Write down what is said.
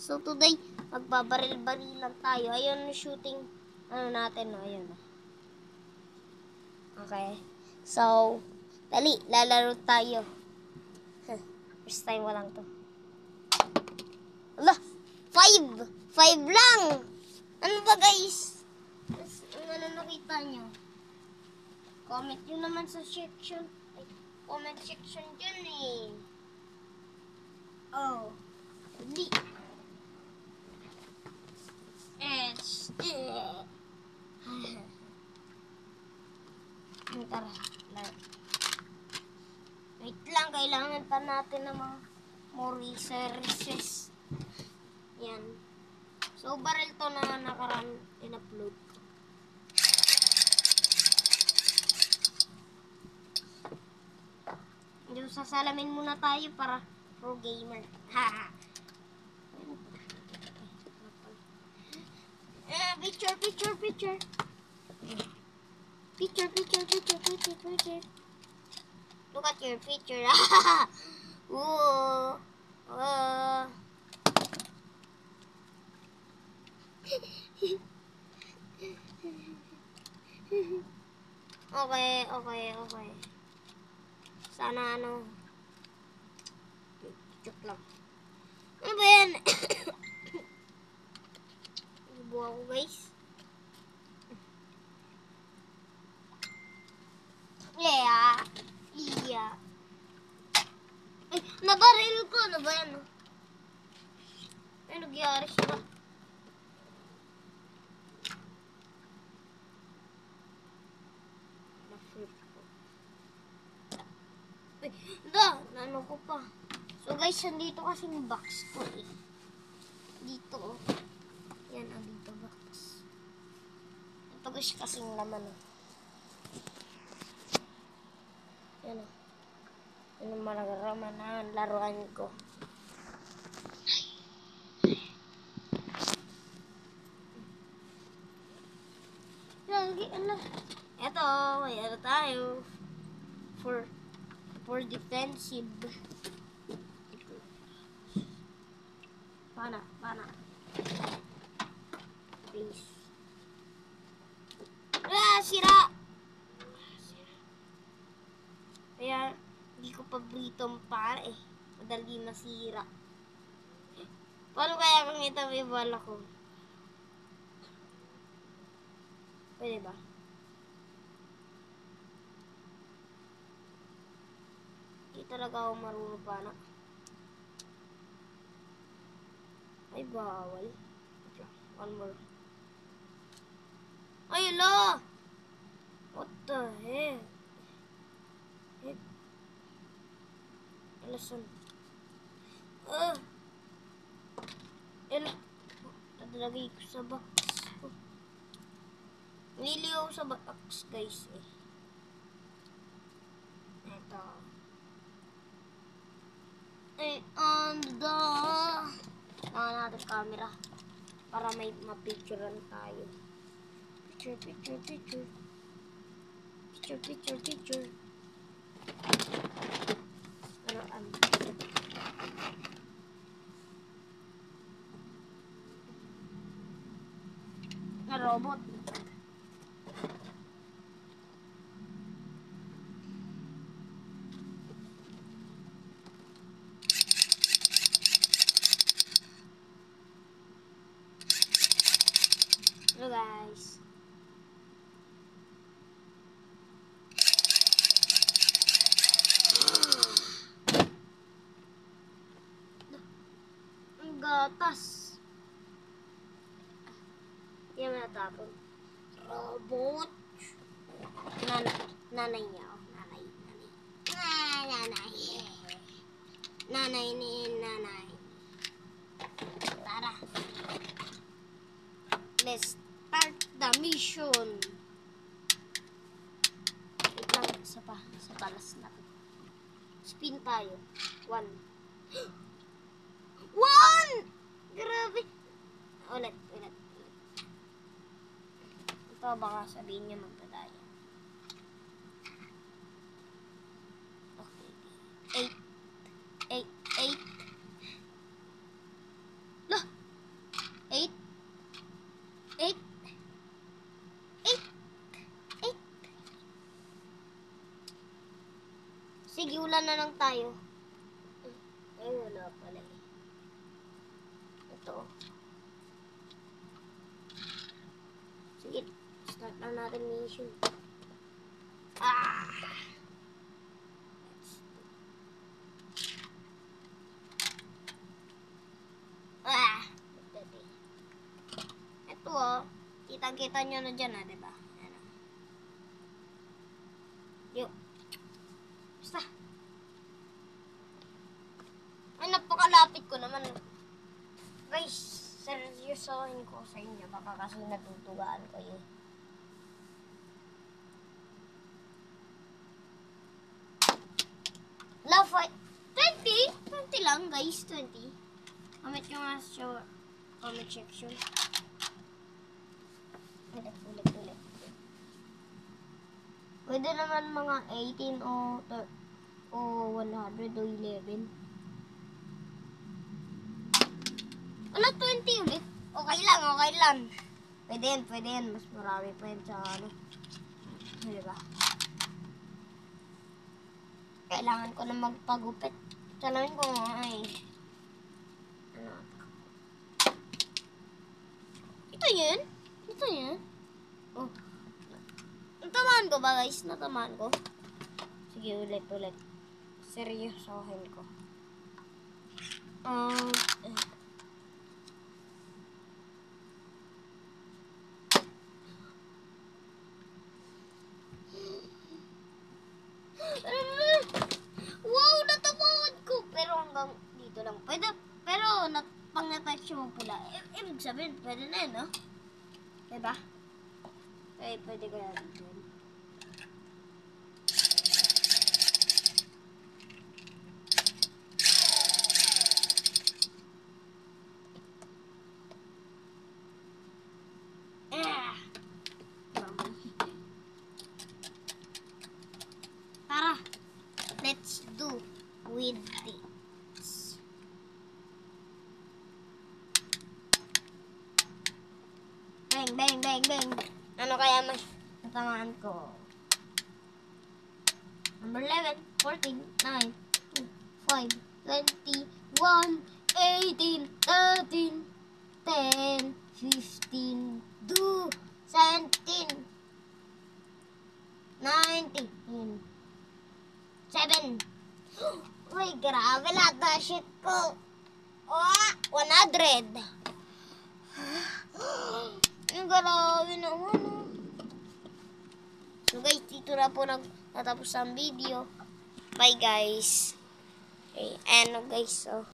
So today, magbabaril-barilan tayo. Ayun yung shooting, natin, no? Ayun. Okay. So, dali, lalaro tayo. First time walang to. Ala, 5! 5 lang! Ano ba, guys? Ano nakita nyo? Comment nyo naman sa section. Ay, comment section dyan eh. Oh. Dali. Tara. Wait lang, kailangan pa natin ng mga more resources. Yan. So, barrel to na nakaraan in-upload ko. Yung sasalamin muna tayo para pro gamer. Ha! Picture. Picture. Look at your picture. Whoa. Okay. Sana joke lang. Ano ba yan? Buha ko, guys. Yeah. Ay, nabaril ko. Ano ba yan? Ay, nagyari siya. Ay, nano ko pa. So guys, nandito kasi yung box ko eh. Dito oh. Yan ang dito box. Ito guys kasing laman oh. Yan oh. Yan ang maragaraman na laruan ko. Ito, may tayo. For defensive. Pana. Please. Sira! Kaya, hindi ko paboritong para eh. Madali masira. Paano kaya kung ito may bala ko? Pwede ba? Hindi talaga ako marunong pana. Ay, bawal. One more. Ay, ala! What the heck? Alasan. Tadalagay ko sa box. Niliw sa box, guys. Ito. Natin camera para may mapicturean tayo. Picture. Laruan. Na robot. Hello guys. Ang gatas. Yan na tapon. Robot. Nanay niya. Nanay. Tara. Let's start the mission. Wait lang, sa palas natin. Spin tayo. 1. Grabe. Ulit. Ito baka sabihin niyo magdadaya. Okay. 8. Lah! Yulan na lang tayo. Ay, wala pala eh. Ito. Sige, start na natin mission. Ah! Ah! Ito oh. Kita-kita nyo na dyan ah, diba? Ano? Yo. Basta. Ay, napakalapit ko naman. Guys, seryosohin ko sa inyo. Baka kasi natutugaan ko yun. Love fight. 20? 20 lang, guys. 20. Comment nyo nga sa comment section. Ulit. Pwede naman mga 18 o 100 o 11. Wala, 20 ulit. Okay lang. Pwede yan. Mas marami pa yan sa ano. Diba? Kailangan ko na magpagupit. Salamin ko nga eh. Ano? Ito yun? Oh. Natamaan ko ba guys? Natamaan ko? Sige, ulit. Seryosohin ko. Wow, natamaan ko! Pero hanggang dito lang. Pwede, pero pang na-touch mo pula. Ibig sabihin, pwede na yun, no? Diba? Pwede ko yan. Tara, let's do with this. Bang. Ano kaya mas natamaan ko? Number 11, 14, 9, 5, 21, 18, 13, 10, 15, 2, 17, 19, 7. Uy, grabe lahat na shit ko. 100. Ang grabe naman. So guys, dito na po natapos ang video. Bye guys. Okay, ano guys, so